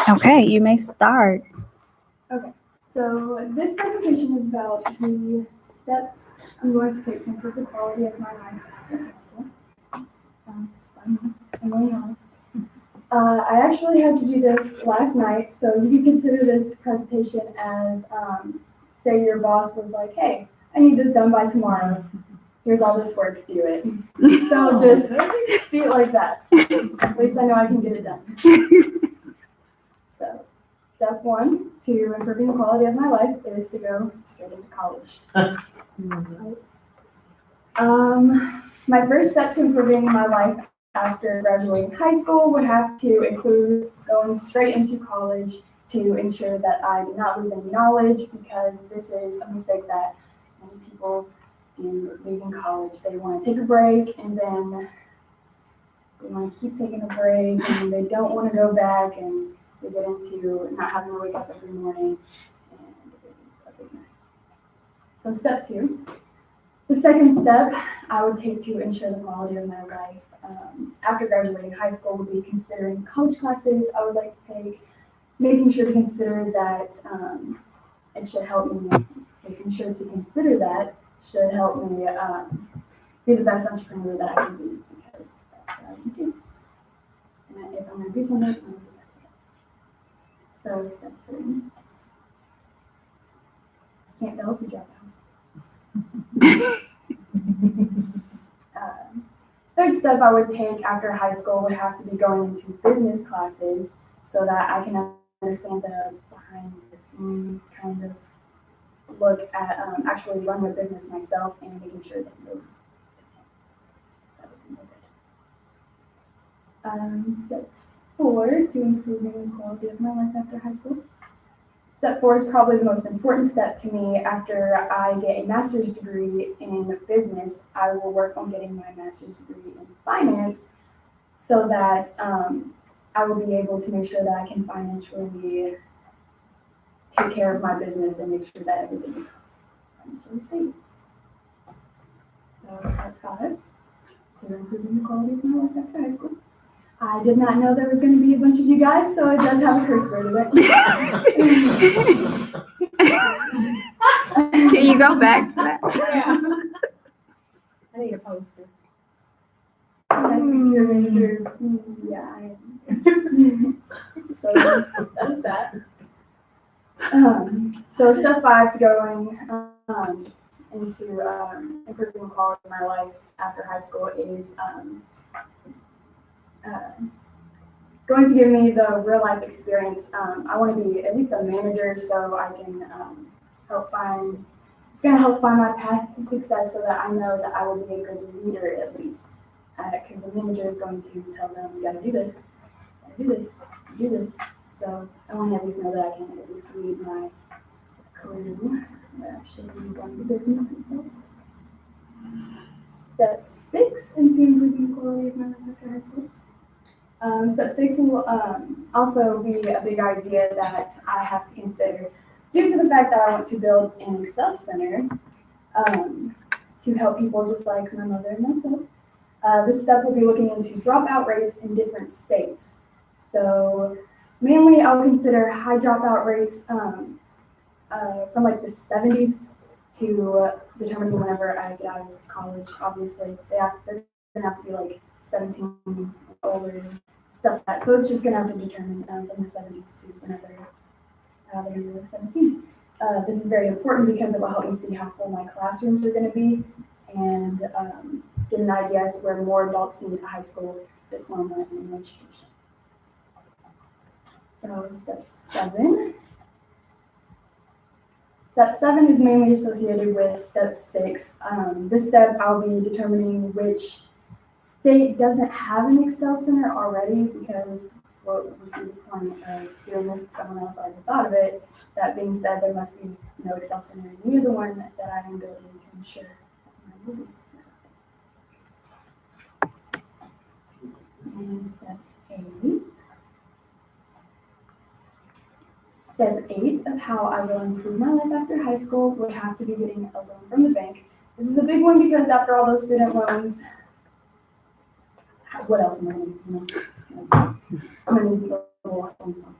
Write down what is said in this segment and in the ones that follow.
Okay, you may start. Okay, so this presentation is about the steps I'm going to take to improve the quality of my life in high school. I actually had to do this last night, so you can consider this presentation as, say your boss was like, hey, I need this done by tomorrow. Here's all this work, do it. So just see it like that. At least I know I can get it done. So step one to improving the quality of my life is to go straight into college. My first step to improving my life after graduating high school would have to include going straight into college to ensure that I do not lose any knowledge, because this is a mistake that many people do leaving college. They want to take a break and then they want to keep taking a break and they don't want to go back, and they get into not having to wake up every morning, and it's a big mess. So step two. The second step I would take to ensure the quality of my life after graduating high school would be considering college classes I would like to take, making sure to consider that it should help me, making sure to consider that should help me be the best entrepreneur that I can be, because that's what I want to do. And if I'm going to do something, I'm going to do the best at it. So step three. Can't go if you drop out. Third step I would take after high school would have to be going into business classes so that I can understand the behind the scenes kind of look at actually running a business myself and making sure it doesn't go. Step four, to improving the quality of my life after high school. Step four is probably the most important step to me. After I get a master's degree in business, I will work on getting my master's degree in finance so that I will be able to make sure that I can financially take care of my business and make sure that everything is financially stable. So step five, to improving the quality of my life after high school. I did not know there was going to be a bunch of you guys, so it does have a curse word in it. Can you go back to that? Yeah. I need a poster. Can I speak to your manager? Yeah, I am. So that is that. So step five to going into improving the quality of my life after high school is going to give me the real life experience. I want to be at least a manager so I can it's going to help find my path to success so that I know that I will be a good leader at least. Because the manager is going to tell them, you got to do this, do this. So I want to at least know that I can at least lead my career that actually going to business and stuff. Step six into improving the quality of my life after high school. Step six will also be a big idea that I have to consider due to the fact that I want to build an Excel center to help people just like my mother and myself. This step will be looking into dropout rates in different states. So mainly I'll consider high dropout rates from like the 70s to determining whenever I get out of college. Obviously, they're going to have to be like 17 or older, stuff like that. So it's just going to have to be determined from the 70s to whenever they're going to be like 17. This is very important because it will help me see how full my classrooms are going to be and get an idea as to where more adults need a high school diploma in education. So step seven. Step seven is mainly associated with step six. This step I'll be determining which state doesn't have an Excel center already, because what would be the point of doing this if someone else already thought of it? That being said, there must be no Excel center near the one that I am building to ensure that I will be successful. And step eight. Step eight of how I will improve my life after high school would have to be getting a loan from the bank. This is a big one because after all those student loans, what else am I going to do? I'm going to need to go on something.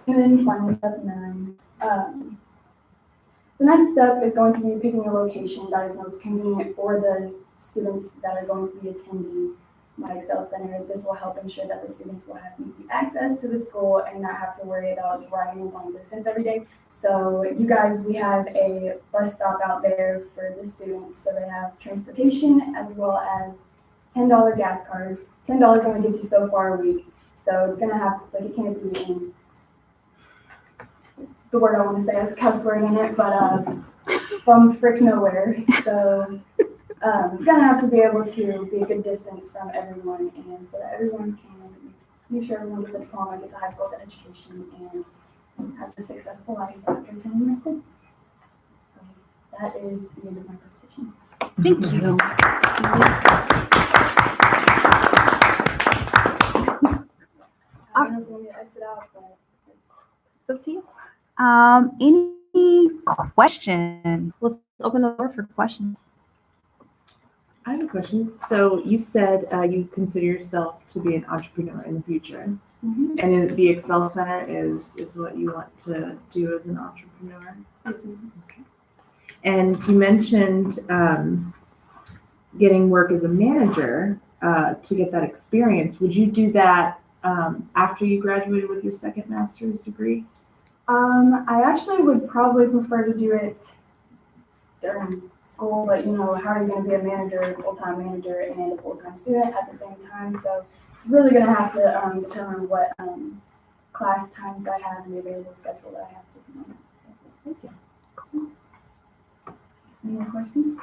And then finally, step 9. The next step is going to be picking a location that is most convenient for the students that are going to be attending my Excel Center. This will help ensure that the students will have easy access to the school and not have to worry about driving a long distance every day. So you guys, we have a bus stop out there for the students. So they have transportation as well as $10 gas cards. $10 only gets you so far a week. So it's gonna have to, like, it can't be in the word I want to say has a cuss word in it, but from frick nowhere. So it's gonna have to be able to be a good distance from everyone, and so that everyone can make sure everyone gets a diploma, gets a high school education, and has a successful life after attending my school. So that is the end of my presentation. Thank you. I don't know if you want me to exit out, but It's up to you. Any questions? Let's open the floor for questions. I have a question. So you said you consider yourself to be an entrepreneur in the future, Mhm. and the Excel Center is what you want to do as an entrepreneur. And you mentioned getting work as a manager to get that experience. Would you do that after you graduated with your second master's degree? I actually would probably prefer to do it during school, but how are you going to be a manager, a full-time manager, and a full-time student at the same time? So it's really going to have to determine what class times I have and the available schedule that I have at this moment. So thank you. Cool. Any more questions?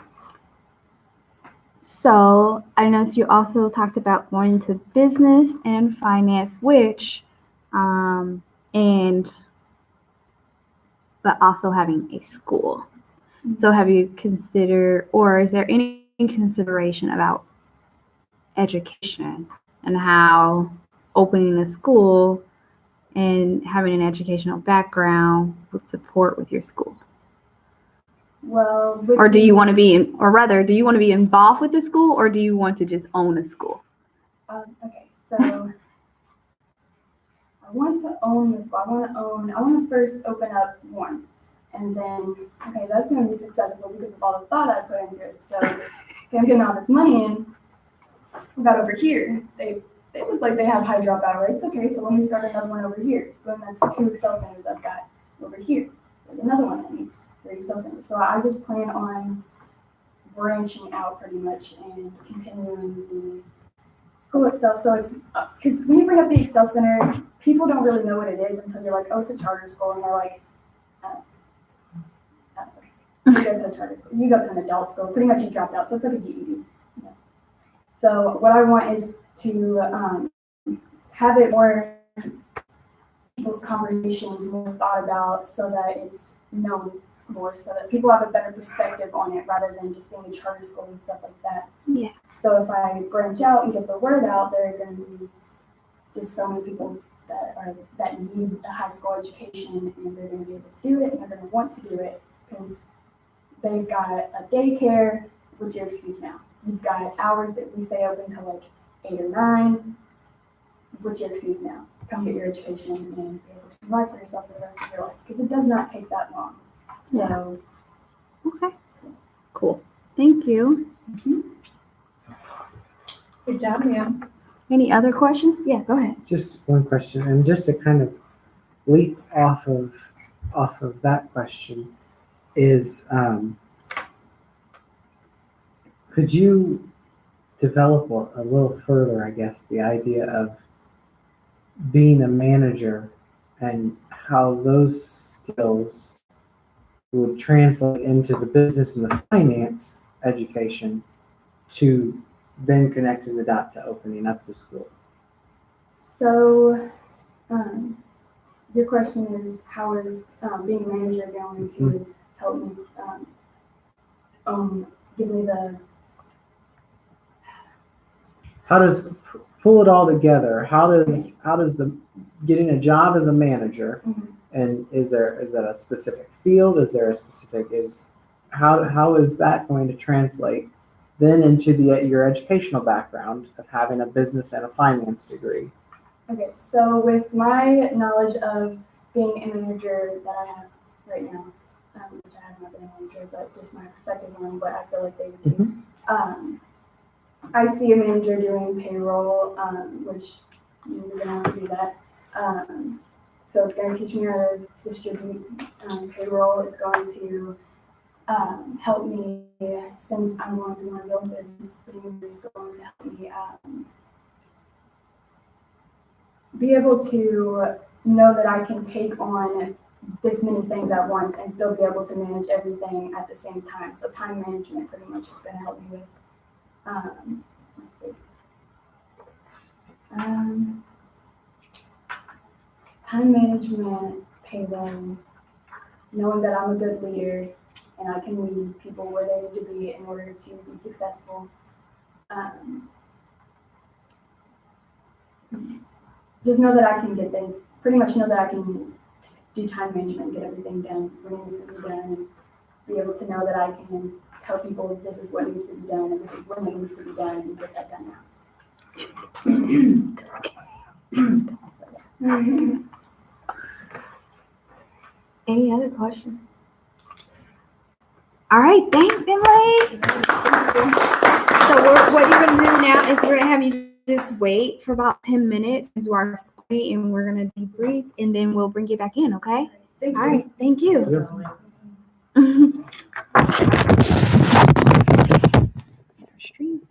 So I noticed you also talked about going into business and finance, which, but also having a school. So have you considered, or is there any consideration about education and how opening a school and having an educational background would support with your school? Well, Or do you want to be do you want to be involved with the school, or do you want to just own a school? Okay, so I want to own this. I want to first open up one. And then, okay, that's going to be successful because of all the thought I put into it. So, okay, I'm getting all this money in. What about over here? They look like they have high dropout rates. Okay, so let me start another one over here. Then that's 2 Excel centers I've got over here. There's another one that needs 3 Excel centers. So I just plan on branching out pretty much and continuing the school itself. So it's, because when you bring up the Excel Center, people don't really know what it is until you're like, oh, it's a charter school. And they're like, you go to a charter school, you go to an adult school, pretty much you dropped out, so it's like a GED. Yeah. So what I want is to have it more people's conversations more thought about so that it's known more, so that people have a better perspective on it rather than just being a charter school and stuff like that. Yeah. So if I branch out and get the word out, there are going to be just so many people that need a high school education, and they're going to be able to do it, and they're going to want to do it because they've got a daycare. What's your excuse now? You've got hours that we stay open till like 8 or 9. What's your excuse now? Come get your education and be able to provide for yourself for the rest of your life, because it does not take that long. So, Okay. Cool. Thank you. Good job, ma'am. Any other questions? Yeah, go ahead. Just one question, and just to kind of leap off of that question is, could you develop a little further, I guess, the idea of being a manager and how those skills would translate into the business and the finance education to then connecting the dot to opening up the school? So, your question is, how is being a manager going to help me give me the... How does pull it all together? How does the getting a job as a manager, Mhm. and is that a specific field? Is there a specific how is that going to translate then into your educational background of having a business and a finance degree? Okay, so with my knowledge of being a manager that I have right now, which I have not been a manager, but just my perspective on what I feel like they would do. I see a manager doing payroll, which you're gonna have to do that. So it's gonna teach me how to distribute payroll. It's going to help me, since I'm going to want to build a business, the manager is going to help me be able to know that I can take on this many things at once and still be able to manage everything at the same time. So time management pretty much is going to help me with, let's see, time management, payroll, knowing that I'm a good leader and I can lead people where they need to be in order to be successful. Just know that I can get things, pretty much know that I can do time management, get everything done when it needs to be done, and be able to know that I can tell people this is what needs to be done and this is when it needs to be done and get that done now. Any other questions? All right, thanks, Emily. So what you're gonna do now is we're gonna have you just wait for about 10 minutes into our study, and we're gonna debrief, and then we'll bring you back in, okay? Thank All you. right, thank you. Stream.